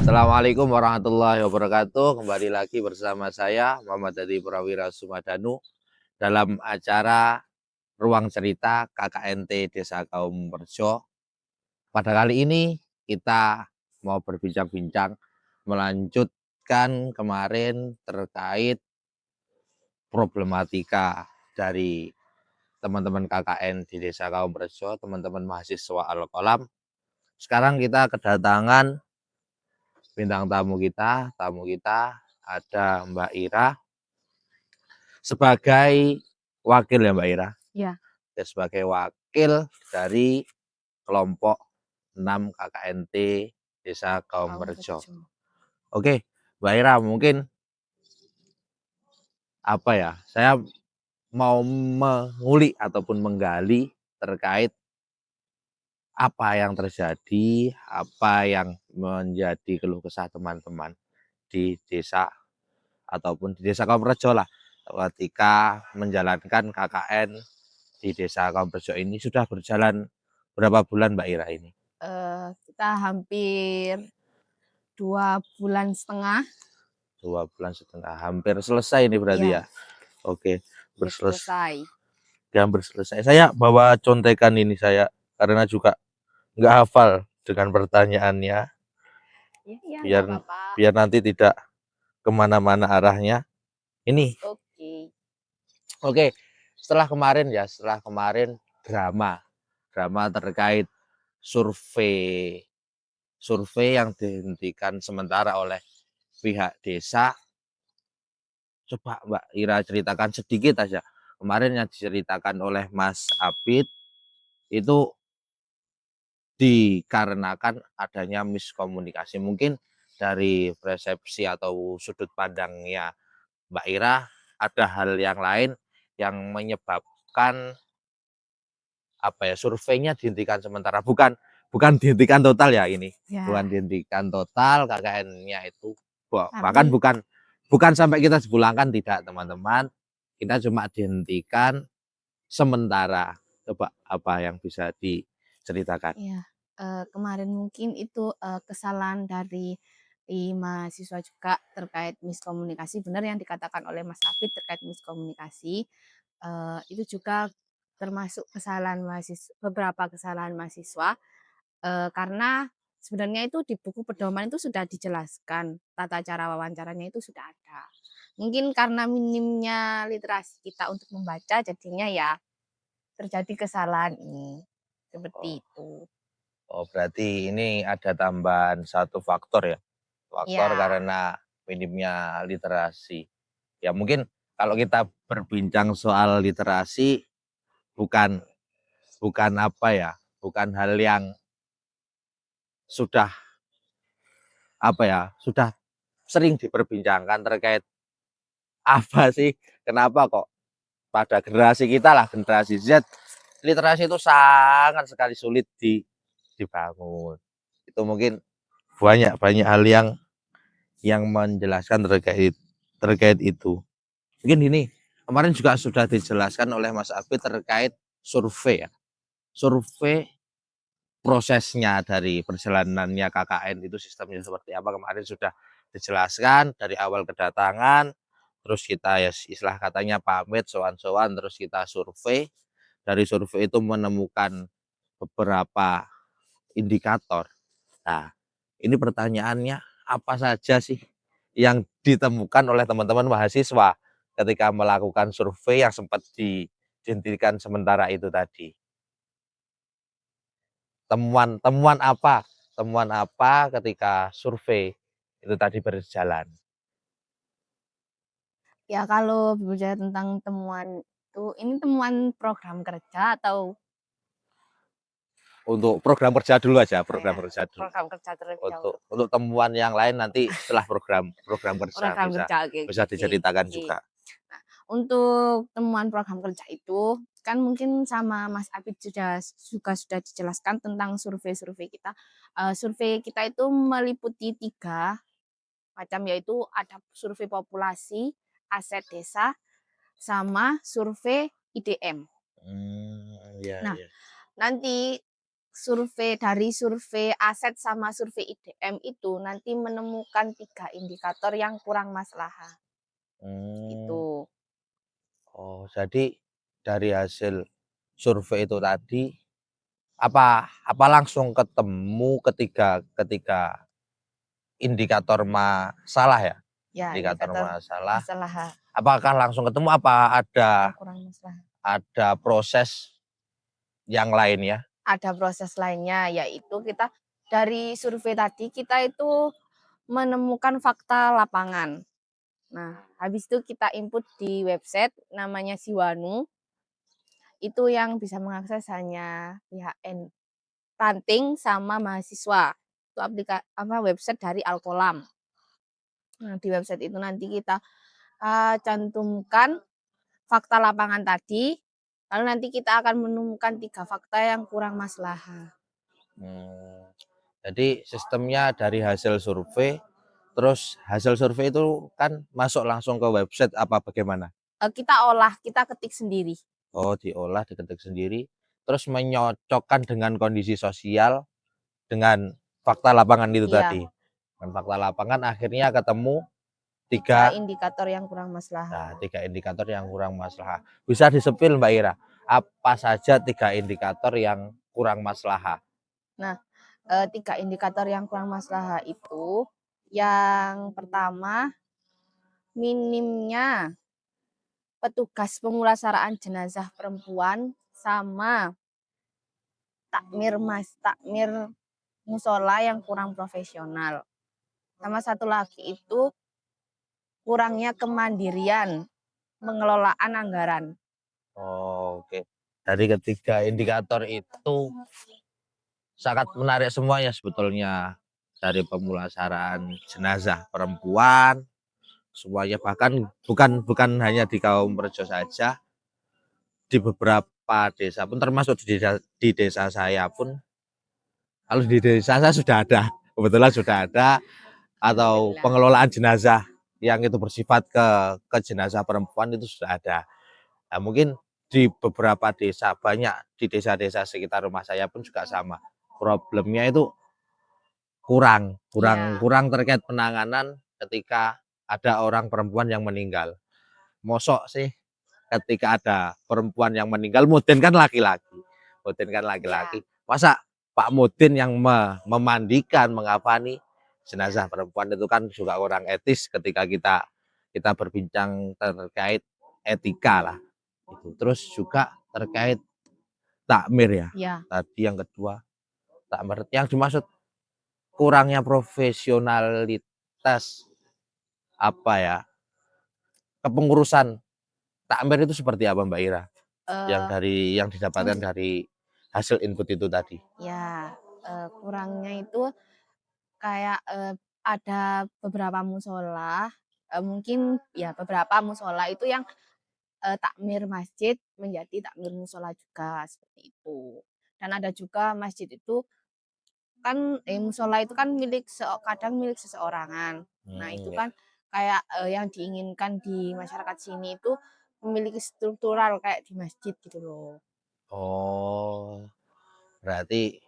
Assalamualaikum warahmatullahi wabarakatuh. Kembali lagi bersama saya Muhammad Hadi Prawira Sumadanu dalam acara Ruang Cerita KKNT Desa Kaum Rejo. Pada kali ini kita mau berbincang-bincang melanjutkan kemarin terkait problematika dari teman-teman KKN di Desa Kaum Rejo, teman-teman mahasiswa Al-Qalam. Sekarang kita kedatangan bintang tamu kita ada Mbak Ira sebagai wakil ya Mbak Ira. Ya. Sebagai wakil dari kelompok 6 KKNT Desa Kaum Rejo. Oke, Mbak Ira, mungkin apa ya? Saya mau mengulik ataupun menggali terkait apa yang terjadi, apa yang menjadi keluh kesah teman-teman di desa ataupun di Desa Kaum Rejo lah, ketika menjalankan KKN di Desa Kaum Rejo ini. Sudah berjalan berapa bulan Mbak Ira ini? Kita hampir 2,5 bulan. 2,5 bulan, hampir selesai ini berarti ya. Oke, Selesai. hampir selesai. Saya bawa contekan ini saya karena juga nggak hafal dengan pertanyaannya, Ya, biar nanti tidak kemana-mana arahnya. Ini Oke, setelah kemarin drama terkait survei yang dihentikan sementara oleh pihak desa. Coba Mbak Ira ceritakan sedikit aja. Kemarin yang diceritakan oleh Mas Abid itu dikarenakan adanya miskomunikasi. Mungkin dari persepsi atau sudut pandangnya Mbak Ira ada hal yang lain yang menyebabkan surveinya dihentikan sementara, bukan dihentikan total ya ini. Bukan dihentikan total KKN-nya itu, bahkan bukan sampai kita sepulangkan, tidak teman-teman. Kita cuma dihentikan sementara. Coba apa yang bisa diceritakan? Kemarin mungkin itu kesalahan dari mahasiswa juga terkait miskomunikasi. Benar yang dikatakan oleh Mas Afid terkait miskomunikasi. Itu juga termasuk beberapa kesalahan mahasiswa, karena sebenarnya itu di buku pedoman itu sudah dijelaskan, tata cara wawancaranya itu sudah ada. Mungkin karena minimnya literasi kita untuk membaca, jadinya ya terjadi kesalahan ini. Seperti itu. Berarti ini ada tambahan satu faktor ya. Karena minimnya literasi. Ya mungkin kalau kita berbincang soal literasi, bukan bukan hal yang sudah sudah sering diperbincangkan terkait apa sih, kenapa kok pada generasi kita lah, generasi Z, literasi itu sangat sekali sulit dibangun. Itu mungkin banyak hal yang menjelaskan terkait itu. Mungkin ini kemarin juga sudah dijelaskan oleh Mas Abid terkait survei ya. Survei prosesnya dari perjalanannya KKN itu sistemnya seperti apa kemarin sudah dijelaskan dari awal kedatangan, terus kita ya istilah katanya pamit sowan-sowan, terus kita survei. Dari survei itu menemukan beberapa indikator. Nah, ini pertanyaannya, apa saja sih yang ditemukan oleh teman-teman mahasiswa ketika melakukan survei yang sempat dihentikan sementara itu tadi? Temuan apa ketika survei itu tadi berjalan? Ya, kalau berbicara tentang temuan itu, ini temuan program kerja atau Untuk program kerja dulu aja, program kerja dulu. program kerja terlebih dahulu. Untuk temuan yang lain nanti setelah program kerja bisa diceritakan juga. Nah, untuk temuan program kerja itu kan mungkin sama Mas Abid sudah dijelaskan tentang survei kita. Survei kita itu meliputi 3 macam, yaitu ada survei populasi, aset desa, sama survei IDM. Nah, nanti dari survei aset sama survei IDM itu nanti menemukan 3 indikator yang kurang maslahat, Hmm. gitu. Oh, jadi dari hasil survei itu tadi apa langsung ketemu ketika ketika indikator masalah ya? Ya, Indikator indikator masalah. maslahat Apakah langsung ketemu apa yang kurang maslahat. ada proses yang lain ya? Ada proses lainnya, yaitu kita dari survei tadi kita itu menemukan fakta lapangan. Nah, habis itu kita input di website namanya Siwanu, itu yang bisa mengakses hanya pihak ranting sama mahasiswa. Itu website dari Alkolam. Nah, di website itu nanti kita cantumkan fakta lapangan tadi, lalu nanti kita akan menemukan 3 fakta yang kurang maslahat. Hmm, jadi sistemnya dari hasil survei, terus hasil survei itu kan masuk langsung ke website apa bagaimana? Kita olah, kita ketik sendiri. Oh, diolah, diketik sendiri, terus menyocokkan dengan kondisi sosial, dengan fakta lapangan itu Iya, tadi. Dengan fakta lapangan akhirnya ketemu 3 tiga, indikator yang kurang maslahat. 3 indikator yang kurang maslahat. Bisa disepil Mbak Ira, apa saja 3 indikator yang kurang maslahat? Nah, 3 indikator yang kurang maslahat itu, yang pertama, minimnya petugas pemulasaraan jenazah perempuan sama takmir musola yang kurang profesional. Sama satu lagi itu kurangnya kemandirian pengelolaan anggaran. Oh, oke. Dari ketiga indikator itu sangat menarik semuanya sebetulnya, dari pemulasaraan jenazah perempuan semuanya, bahkan bukan bukan hanya di kaum Rejo saja, di beberapa desa pun termasuk di desa saya pun, kalau di desa saya sudah ada, kebetulan sudah ada, atau Alhamdulillah. pengelolaan jenazah yang itu bersifat ke jenazah perempuan itu sudah ada. Nah, mungkin di beberapa desa, banyak di desa-desa sekitar rumah saya pun juga sama. Problemnya itu kurang kurang Iya, kurang terkait penanganan ketika ada orang perempuan yang meninggal. Mosok sih ketika ada perempuan yang meninggal, Mudin kan laki-laki. Mudin kan iya, laki-laki. Masa Pak Mudin yang memandikan, mengapani jenazah perempuan, itu kan juga kurang etis ketika kita kita berbincang terkait etika lah. Itu. Terus juga terkait takmir ya. iya. Tadi yang kedua, takmir yang dimaksud kurangnya profesionalitas apa ya? Kepengurusan takmir itu seperti apa Mbak Ira? Eee, Yang didapatkan dari hasil input itu tadi. ya, kurangnya itu kayak, ada beberapa musola, mungkin ya beberapa musola itu yang, takmir masjid menjadi takmir musola juga, seperti itu. Dan ada juga masjid itu kan musola itu kan kadang milik seseorangan. Nah, itu Ya. kan kayak, yang diinginkan di masyarakat sini itu memiliki struktural kayak di masjid gitu loh. Oh, berarti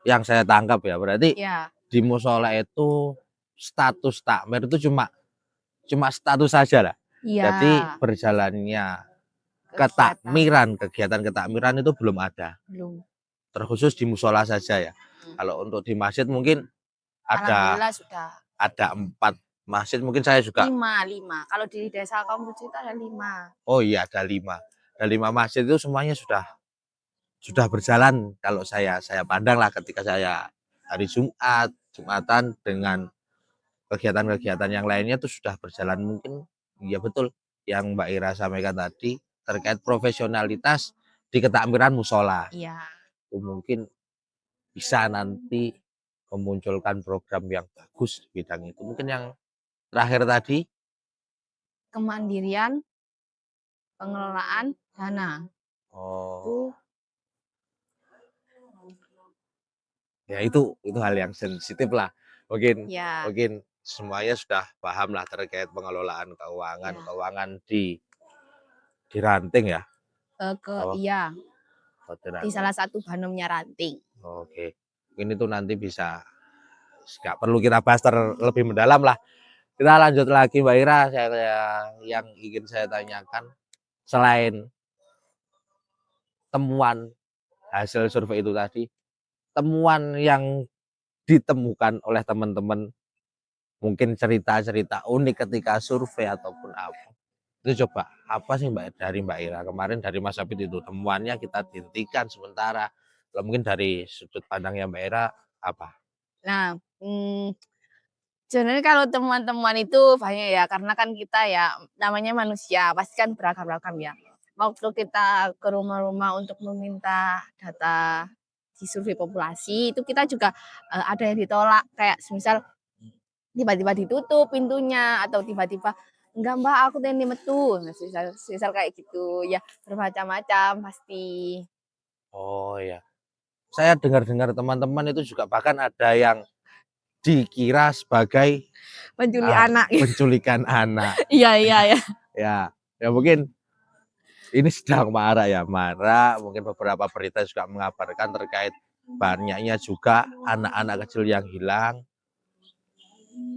yang saya tangkap ya, berarti Ya, di musola itu status takmir itu cuma cuma status saja lah. iya, Jadi berjalannya kegiatan ketakmiran, kegiatan ketakmiran itu belum ada. belum. Terkhusus di musola saja ya. Mhm. Kalau untuk di masjid mungkin ada Alhamdulillah sudah ada 4 masjid, mungkin saya juga. 5 kalau di desa Kampung Cita ada 5. Oh iya, ada 5. Ada 5 masjid itu semuanya sudah berjalan, kalau saya pandang lah ketika saya hari Jumat, Jumatan dengan kegiatan-kegiatan yang lainnya itu sudah berjalan. Mungkin iya betul yang Mbak Ira sampaikan tadi terkait profesionalitas di ketakmiran musola. Iya, Itu mungkin bisa nanti memunculkan program yang bagus di bidang itu. Mungkin yang terakhir tadi, kemandirian pengelolaan dana oh itu ya itu hal yang sensitif lah. Mungkin ya, mungkin semuanya sudah paham lah terkait pengelolaan keuangan ya, keuangan di ranting ya. Oh, iya, di salah satu Banomnya Ranting. Oke. Mungkin itu nanti bisa nggak perlu kita bahas terlebih mendalam lah. Kita lanjut lagi Mbak Ira, yang ingin saya tanyakan selain temuan hasil survei itu tadi, temuan yang ditemukan oleh teman-teman, mungkin cerita-cerita unik ketika survei ataupun apa. Itu coba apa sih Mbak Ira kemarin dari Mas Apit itu temuannya kita dihentikan sementara. Kalau mungkin dari sudut pandangnya Mbak Ira apa? Nah, sebenarnya kalau temuan-temuan itu banyak ya, karena kan kita ya namanya manusia, pasti kan beragam-ragam ya. Waktu kita ke rumah-rumah untuk meminta data di survei populasi, itu kita juga ada yang ditolak, kayak semisal tiba-tiba ditutup pintunya atau tiba-tiba enggak mbak aku tadi metu, nah, semisal kayak gitu ya, bermacam-macam pasti. Oh ya, saya dengar-dengar teman-teman itu juga bahkan ada yang dikira sebagai Menculik anak. penculikan anak. Iya iya ya. Ya mungkin ini sedang marah, mungkin beberapa berita juga mengabarkan terkait banyaknya juga anak-anak kecil yang hilang.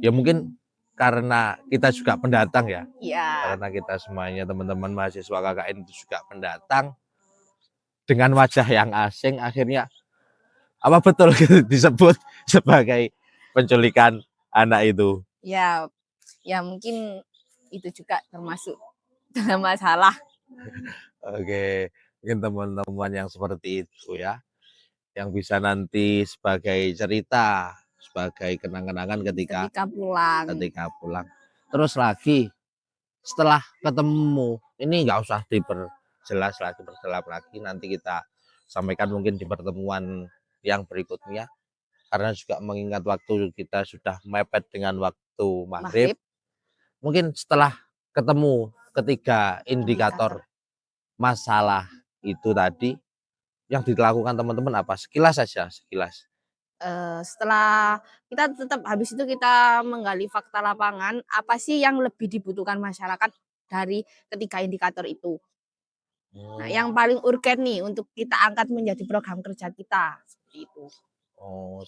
Ya mungkin karena kita juga pendatang ya, Iya. karena kita semuanya teman-teman mahasiswa KKN itu juga pendatang dengan wajah yang asing, akhirnya apa betul gitu disebut sebagai penculikan anak itu. Ya, ya mungkin itu juga termasuk dalam masalah. Oke, mungkin teman-teman yang seperti itu ya, yang bisa nanti sebagai cerita, sebagai kenang-kenangan ketika Ketika pulang. pulang. Terus lagi setelah ketemu, ini nggak usah diperjelas lagi, berjelap lagi, nanti kita sampaikan mungkin di pertemuan yang berikutnya, karena juga mengingat waktu kita sudah mepet dengan waktu maghrib. Maghrib, Mungkin setelah ketemu ketiga indikator. indikator masalah itu tadi, yang dilakukan teman-teman apa? Sekilas saja, sekilas. Setelah kita tetap habis itu kita menggali fakta lapangan, apa sih yang lebih dibutuhkan masyarakat dari ketiga indikator itu. Nah, yang paling urgen nih untuk kita angkat menjadi program kerja kita, seperti itu. Oh,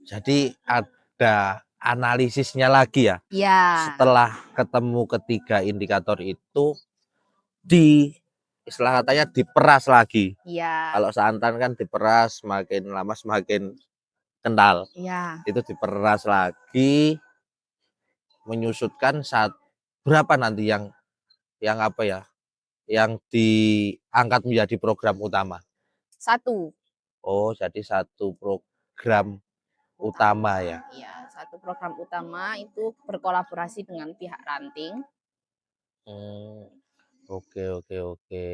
jadi ada analisisnya lagi ya. Iya. Setelah ketemu ketiga indikator itu di istilah katanya diperas lagi. Iya. Kalau santan kan diperas semakin lama semakin kental. Iya. Itu diperas lagi menyusutkan saat berapa nanti yang apa ya? Yang diangkat menjadi program utama. 1. Oh, jadi satu program utama ya. Iya, satu program utama itu berkolaborasi dengan pihak ranting. Hmm, oke oke oke.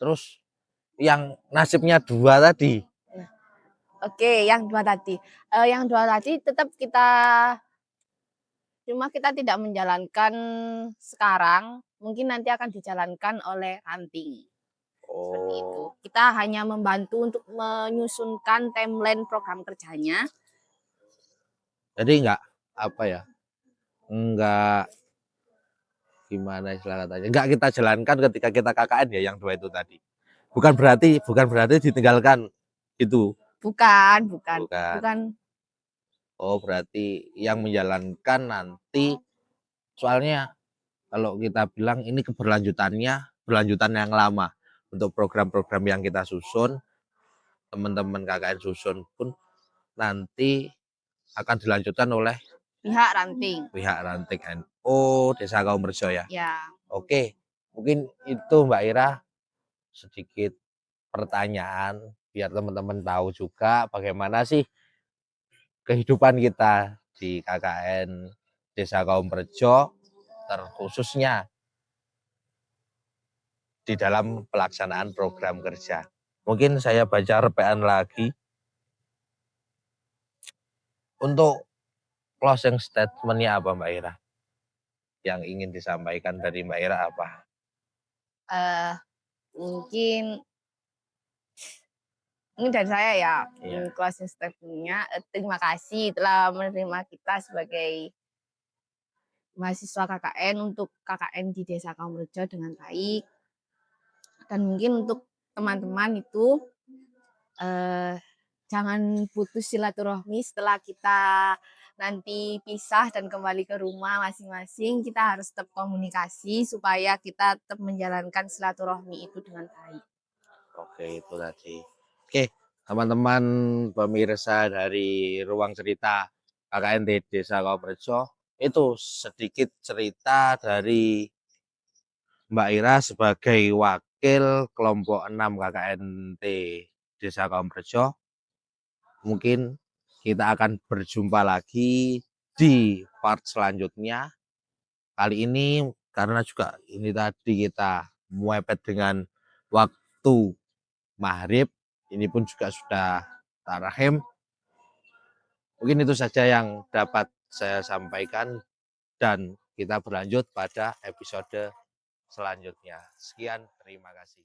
Terus yang nasibnya dua tadi. Nah, oke, yang 2 tadi. Yang 2 tadi tetap kita cuma kita tidak menjalankan sekarang, mungkin nanti akan dijalankan oleh ranting. Seperti itu. Oh, Kita hanya membantu untuk menyusunkan timeline program kerjanya. jadi enggak apa ya? Enggak gimana istilah katanya? Enggak kita jalankan ketika kita KKN ya yang dua itu tadi. Bukan berarti ditinggalkan itu. Bukan, bukan, Bukan. bukan. Oh, berarti yang menjalankan nanti soalnya kalau kita bilang ini berlanjutan yang lama untuk program-program yang kita susun, teman-teman KKN susun pun nanti akan dilanjutkan oleh Pihak ranting. pihak ranting NU Desa Kaum Rejo ya. Ya. Oke, mungkin itu Mbak Ira sedikit pertanyaan biar teman-teman tahu juga bagaimana sih kehidupan kita di KKN Desa Kaum Rejo, terkhususnya di dalam pelaksanaan program kerja. Mungkin saya baca repean lagi. Untuk closing statement-nya apa Mbak Ira? Yang ingin disampaikan dari Mbak Ira apa? Eh, mungkin ini dari saya ya, Iya. closing statement-nya, terima kasih telah menerima kita sebagai mahasiswa KKN untuk KKN di Desa Kaumrejo dengan baik. Dan mungkin untuk teman-teman itu jangan putus silaturahmi setelah kita nanti pisah dan kembali ke rumah masing-masing. Kita harus tetap komunikasi supaya kita tetap menjalankan silaturahmi itu dengan baik. Oke, itu tadi. Oke, teman-teman pemirsa dari Ruang Cerita KKNT Desa Kaumrejo, itu sedikit cerita dari Mbak Ira sebagai wakil kelompok 6 KKNT Desa Kaumrejo. Mungkin kita akan berjumpa lagi di part selanjutnya. Kali ini karena juga ini tadi kita mepet dengan waktu maghrib, ini pun juga sudah tarahim. Mungkin itu saja yang dapat saya sampaikan dan kita berlanjut pada episode selanjutnya. Sekian, terima kasih.